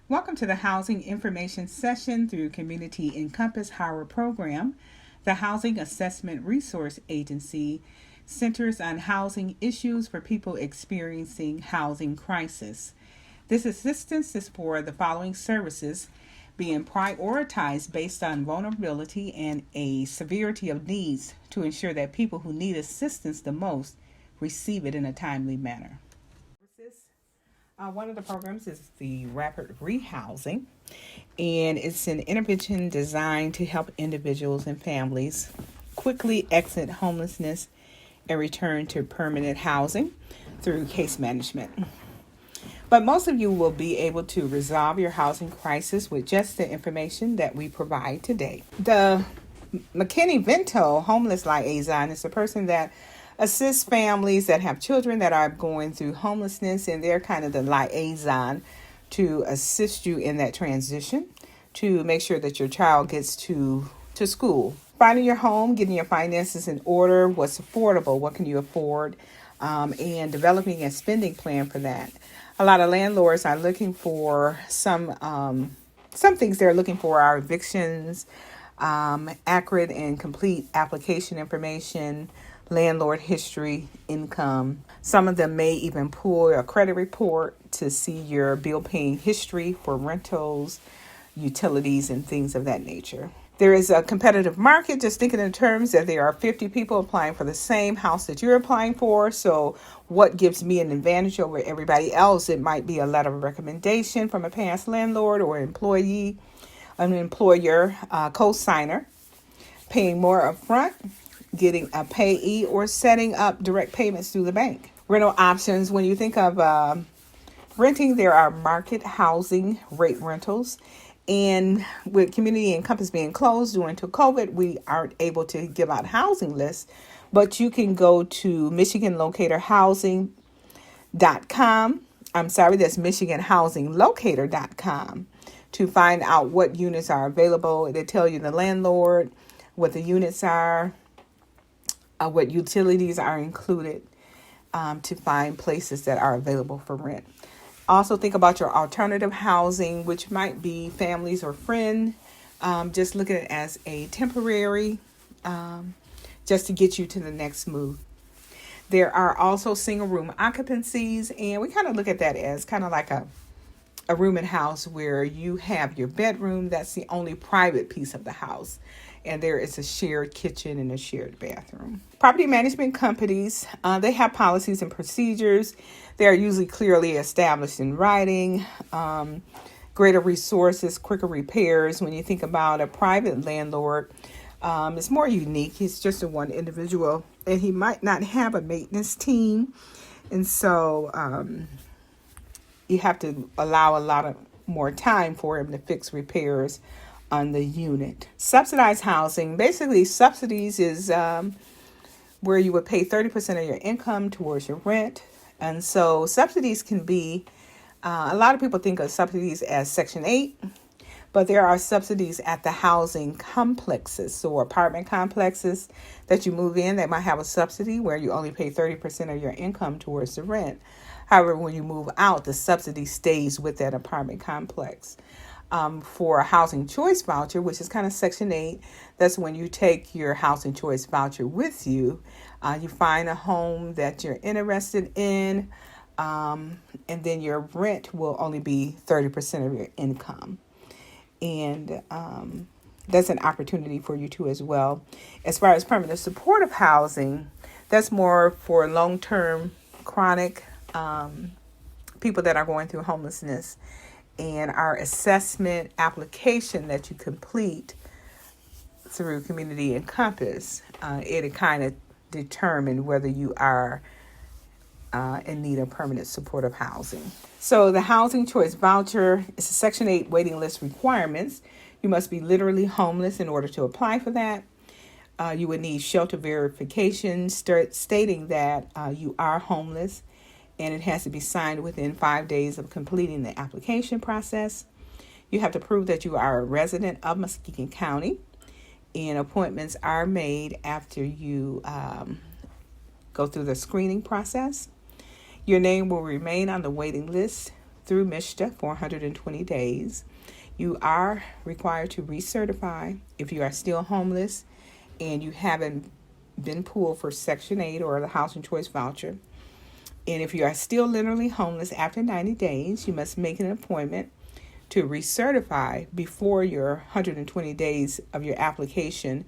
Welcome to the Housing Information Session through Community Encompass HARA program. The Housing Assessment Resource Agency centers on housing issues for people experiencing housing crisis. This assistance is for the following services being prioritized based on vulnerability and a severity of needs to ensure that people who need assistance the most receive it in a timely manner. One of the programs is the Rapid Rehousing, and it's an intervention designed to help individuals and families quickly exit homelessness and return to permanent housing through case management. But most of you will be able to resolve your housing crisis with just the information that we provide today. The McKinney-Vento Homeless Liaison is a person that assists families that have children that are going through homelessness, and they're kind of the liaison to assist you in that transition to make sure that your child gets to school. Finding your home, getting your finances in order, what's affordable, what can you afford, and developing a spending plan for that. A lot of landlords are looking for some things they're looking for are evictions, accurate and complete application information, landlord history, income. Some of them may even pull a credit report to see your bill paying history for rentals, utilities, and things of that nature. There is a competitive market, just thinking in terms that there are 50 people applying for the same house that you're applying for. So what gives me an advantage over everybody else? It might be a letter of recommendation from a past landlord or employee, an employer, co-signer, paying more upfront, getting a payee, or setting up direct payments through the bank. Rental options. When you think of renting, there are market housing rate rentals. And with Community Encompass being closed due to COVID, we aren't able to give out housing lists. But you can go to MichiganLocatorHousing.com. That's MichiganHousingLocator.com to find out what units are available. They tell you the landlord, what the units are, what utilities are included, to find places that are available for rent. Also think about your alternative housing, which might be families or friends. Just look at it as a temporary, just to get you to the next move. There are also single room occupancies, and we kind of look at that as kind of like a room and house where you have your bedroom. That's the only private piece of the house. And there is a shared kitchen and a shared bathroom. Property management companies, they have policies and procedures. They are usually clearly established in writing. Greater resources, quicker repairs. When you think about a private landlord, it's more unique. He's just a one individual, and he might not have a maintenance team. And so you have to allow a lot of more time for him to fix repairs on the unit. Subsidized housing. Basically, subsidies is where you would pay 30% of your income towards your rent. And so subsidies can be, a lot of people think of subsidies as Section 8, but there are subsidies at the housing complexes. So apartment complexes that you move in, they might have a subsidy where you only pay 30% of your income towards the rent. However, when you move out, the subsidy stays with that apartment complex. For a housing choice voucher, which is kind of Section 8, that's when you take your housing choice voucher with you. You find a home that you're interested in, and then your rent will only be 30% of your income. And that's an opportunity for you too as well. As far as permanent supportive housing, that's more for long-term chronic people that are going through homelessness. And our assessment application that you complete through Community Encompass, it kind of determine whether you are in need of permanent supportive housing. So the housing choice voucher is a Section 8 waiting list requirements. You must be literally homeless in order to apply for that. You would need shelter verification stating that you are homeless, and it has to be signed within 5 days of completing the application process. You have to prove that you are a resident of Muskegon County, and appointments are made after you go through the screening process. Your name will remain on the waiting list through MSHDA for 120 days. You are required to recertify if you are still homeless and you haven't been pulled for Section 8 or the Housing Choice Voucher. And if you are still literally homeless after 90 days, you must make an appointment to recertify before your 120 days of your application.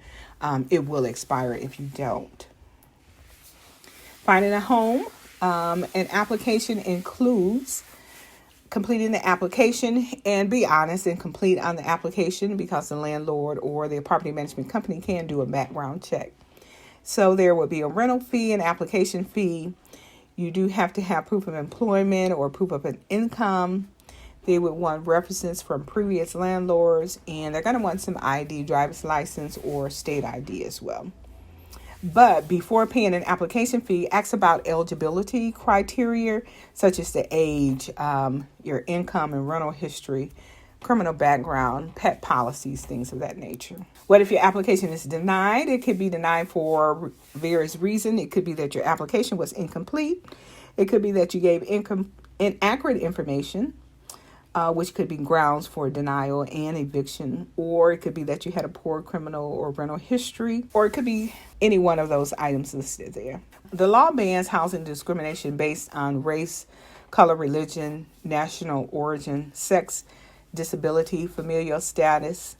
It will expire if you don't. Finding a home. An application includes completing the application, and be honest and complete on the application because the landlord or the property management company can do a background check. So there will be a rental fee, an application fee. You do have to have proof of employment or proof of an income. They would want references from previous landlords, and they're going to want some ID, driver's license, or state ID as well. But before paying an application fee, ask about eligibility criteria, such as the age, your income and rental history, criminal background, pet policies, things of that nature. What if your application is denied? It could be denied for various reasons. It could be that your application was incomplete. It could be that you gave inaccurate information, which could be grounds for denial and eviction, or it could be that you had a poor criminal or rental history, or it could be any one of those items listed there. The law bans housing discrimination based on race, color, religion, national origin, sex, disability, familial status,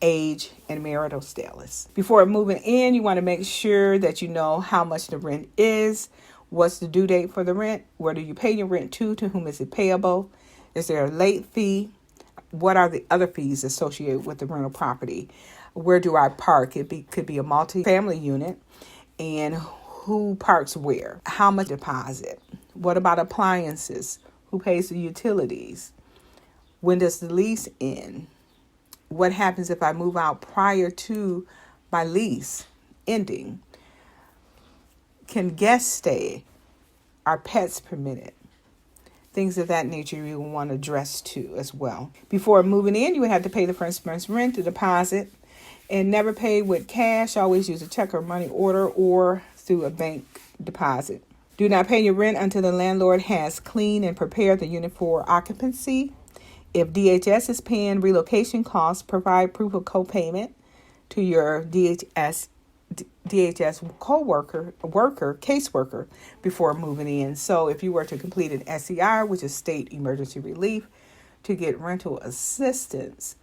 age, and marital status. Before moving in, you want to make sure that you know how much the rent is, what's the due date for the rent, where do you pay your rent to whom is it payable, is there a late fee, what are the other fees associated with the rental property, where do I park, could be a multi-family unit, and who parks where, how much deposit, what about appliances, who pays the utilities, when does the lease end, what happens if I move out prior to my lease ending, can guests stay, are pets permitted, things of that nature you will want to address too as well. Before moving in, you would have to pay the first month's rent, the deposit, and never pay with cash. Always use a check or money order or through a bank deposit. Do not pay your rent until the landlord has cleaned and prepared the unit for occupancy. If DHS is paying relocation costs, provide proof of co-payment to your DHS caseworker before moving in. So if you were to complete an SER, which is state emergency relief, to get rental assistance,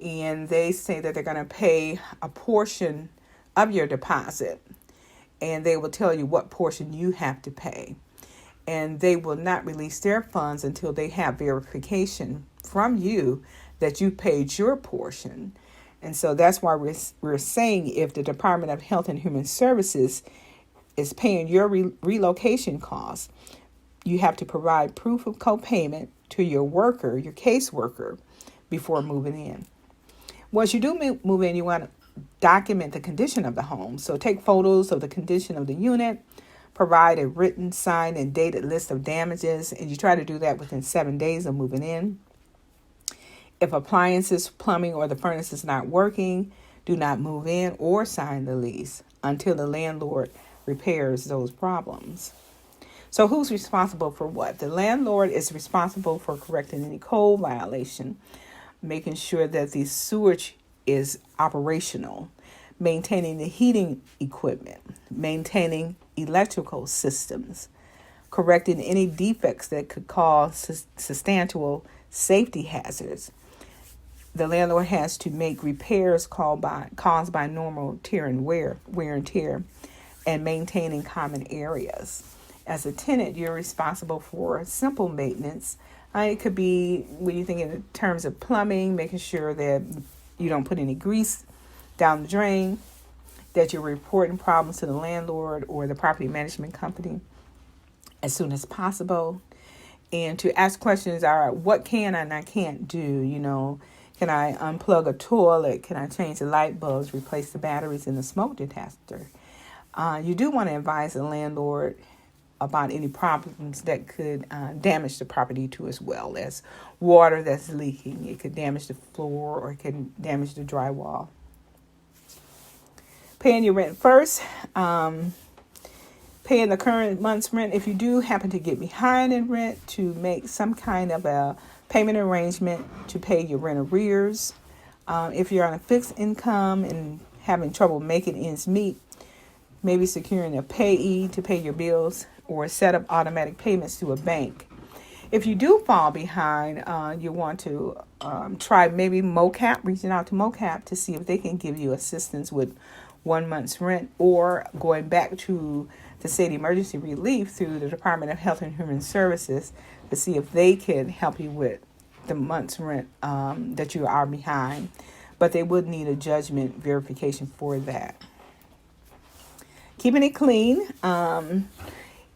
and they say that they're going to pay a portion of your deposit, and they will tell you what portion you have to pay. And they will not release their funds until they have verification from you that you paid your portion. And so that's why we're saying if the Department of Health and Human Services is paying your relocation costs, you have to provide proof of co-payment to your worker, your caseworker, before moving in. Once you do move in, you want to document the condition of the home. So take photos of the condition of the unit, provide a written, signed, and dated list of damages, and you try to do that within 7 days of moving in. If appliances, plumbing, or the furnace is not working, do not move in or sign the lease until the landlord repairs those problems. So who's responsible for what? The landlord is responsible for correcting any code violation, making sure that the sewage is operational, maintaining the heating equipment, maintaining electrical systems, correcting any defects that could cause substantial safety hazards. The landlord has to make repairs caused by normal wear and tear, and maintaining common areas. As a tenant, you're responsible for simple maintenance. It could be, when you think in terms of plumbing, making sure that you don't put any grease down the drain, that you're reporting problems to the landlord or the property management company as soon as possible. And to ask questions are, what can and I can't do? Can I unplug a toilet? Can I change the light bulbs, replace the batteries in the smoke detector? You do want to advise the landlord about any problems that could damage the property too, as well as water that's leaking. It could damage the floor or it can damage the drywall. Paying your rent first. paying the current month's rent. If you do happen to get behind in rent, to make some kind of a payment arrangement to pay your rent arrears. If you're on a fixed income and having trouble making ends meet, maybe securing a payee to pay your bills or set up automatic payments through a bank. If you do fall behind, you want to try maybe MOCAP, reaching out to MOCAP to see if they can give you assistance with 1 month's rent, or going back to the state emergency relief through the Department of Health and Human Services to see if they can help you with the month's rent that you are behind. But they would need a judgment verification for that. Keeping it clean.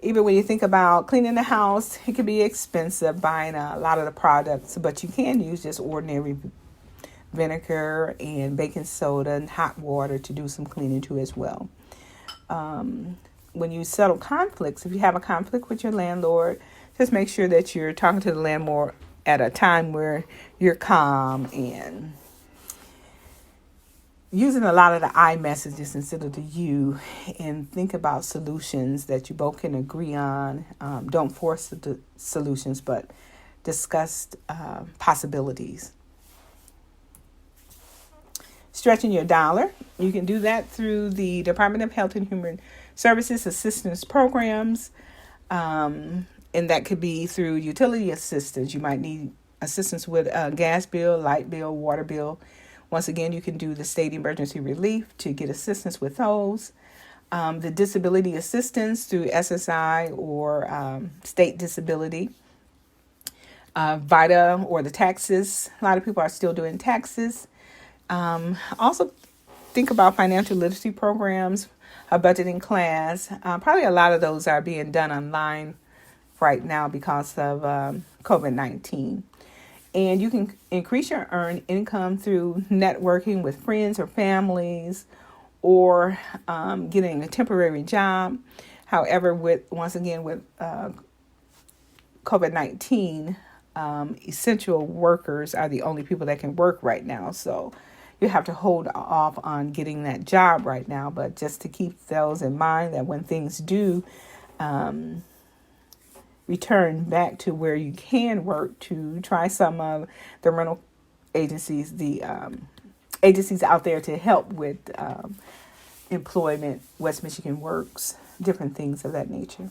Even when you think about cleaning the house, it can be expensive buying a lot of the products, but you can use just ordinary vinegar and baking soda and hot water to do some cleaning too as well. When you settle conflicts, if you have a conflict with your landlord, just make sure that you're talking to the landlord at a time where you're calm and using a lot of the I messages instead of the you, and think about solutions that you both can agree on. Don't force the solutions, but discuss possibilities. Stretching your dollar. You can do that through the Department of Health and Human Services assistance programs. And that could be through utility assistance. You might need assistance with a gas bill, light bill, water bill. Once again, you can do the state emergency relief to get assistance with those. The disability assistance through SSI or state disability. VITA or the taxes. A lot of people are still doing taxes. Also think about financial literacy programs, a budgeting class. Probably a lot of those are being done online right now because of COVID-19. And you can increase your earned income through networking with friends or families, or getting a temporary job. However, with COVID-19, essential workers are the only people that can work right now. So you have to hold off on getting that job right now. But just to keep those in mind, that when things do return back to where you can work, to try some of the rental agencies, the agencies out there to help with employment, West Michigan Works, different things of that nature.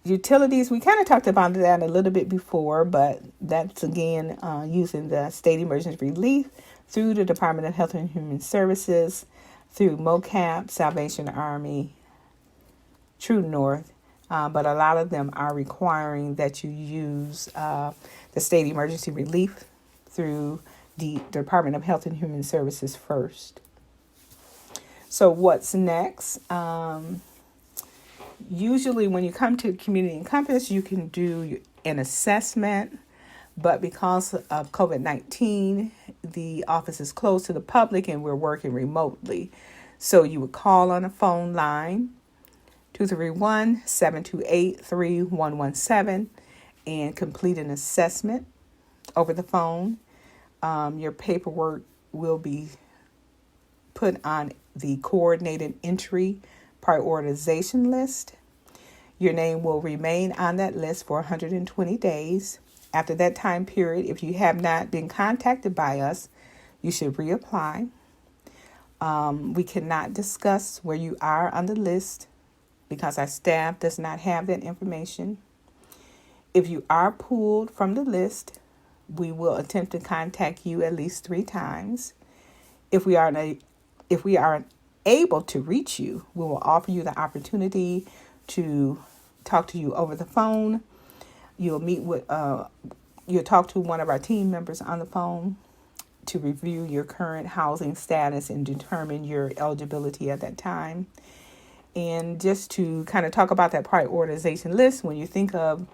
Utilities, we kind of talked about that a little bit before, but that's again using the state emergency relief through the Department of Health and Human Services, through MOCAP, Salvation Army, True North, but a lot of them are requiring that you use the state emergency relief through the Department of Health and Human Services first. So what's next? Usually when you come to Community Encompass, you can do an assessment, but because of COVID-19, the office is closed to the public and we're working remotely. So you would call on a phone line, 231-728-3117, and complete an assessment over the phone. Your paperwork will be put on the coordinated entry prioritization list. Your name will remain on that list for 120 days. After that time period, if you have not been contacted by us, you should reapply. We cannot discuss where you are on the list because our staff does not have that information. If you are pulled from the list, we will attempt to contact you at least 3 times. If we are able to reach you, we will offer you the opportunity to talk to you over the phone. You'll talk to one of our team members on the phone to review your current housing status and determine your eligibility at that time. And just to kind of talk about that prioritization list, when you think of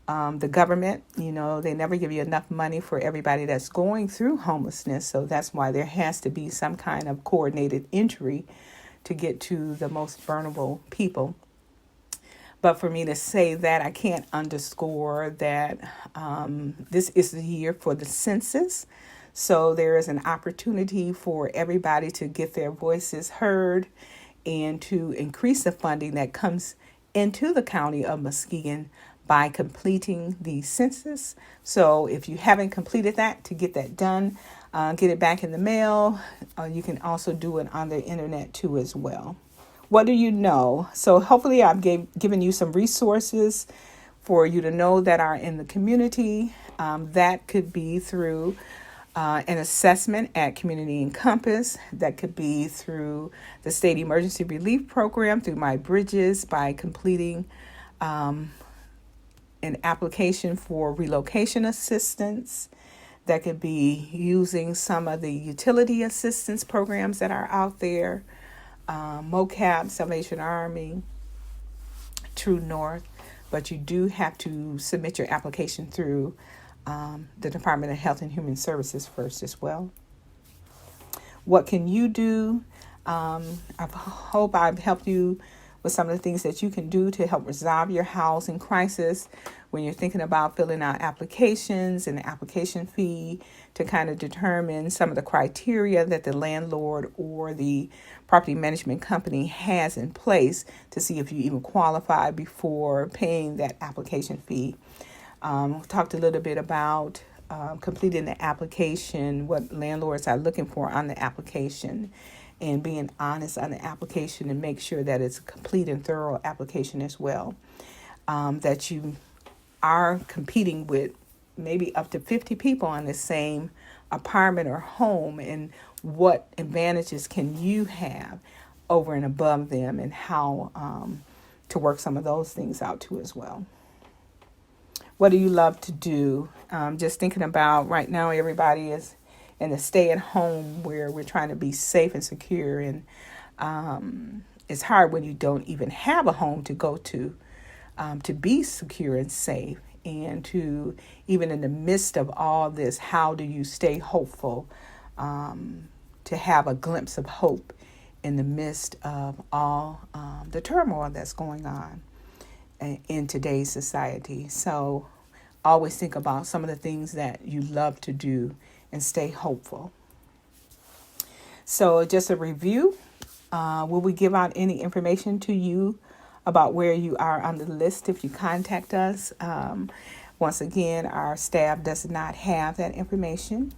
the government, they never give you enough money for everybody that's going through homelessness. So that's why there has to be some kind of coordinated entry to get to the most vulnerable people. But for me to say that, I can't underscore that this is the year for the census. So there is an opportunity for everybody to get their voices heard and to increase the funding that comes into the county of Muskegon by completing the census. So if you haven't completed that, to get that done, get it back in the mail. You can also do it on the internet too as well. What do you know? So hopefully I've given you some resources for you to know that are in the community. That could be through an assessment at Community Encompass. That could be through the State Emergency Relief Program, through My Bridges, by completing an application for relocation assistance. That could be using some of the utility assistance programs that are out there, MOCAP, Salvation Army, True North. But you do have to submit your application through the Department of Health and Human Services first as well. What can you do? I hope I've helped you with some of the things that you can do to help resolve your housing crisis when you're thinking about filling out applications and the application fee, to kind of determine some of the criteria that the landlord or the property management company has in place to see if you even qualify before paying that application fee. We talked a little bit about completing the application, what landlords are looking for on the application, and being honest on the application and make sure that it's a complete and thorough application as well. That you are competing with maybe up to 50 people on the same apartment or home, and what advantages can you have over and above them, and how to work some of those things out too as well. What do you love to do? Just thinking about right now, everybody is in a stay-at-home where we're trying to be safe and secure, and it's hard when you don't even have a home to go to be secure and safe. And to, even in the midst of all this, how do you stay hopeful, to have a glimpse of hope in the midst of all the turmoil that's going on in today's society? So always think about some of the things that you love to do and stay hopeful. So just a review, will we give out any information to you about where you are on the list if you contact us? Once again, our staff does not have that information.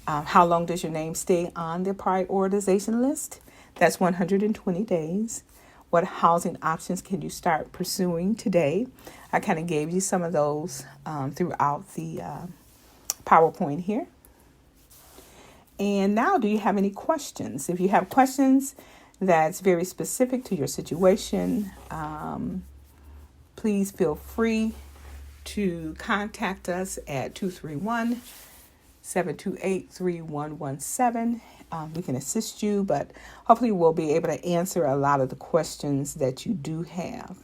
How long does your name stay on the prioritization list? That's 120 days. What housing options can you start pursuing today? I kind of gave you some of those throughout the PowerPoint here. And now, do you have any questions? If you have questions that's very specific to your situation, please feel free to contact us at 231-728-3117. We can assist you, but hopefully we'll be able to answer a lot of the questions that you do have.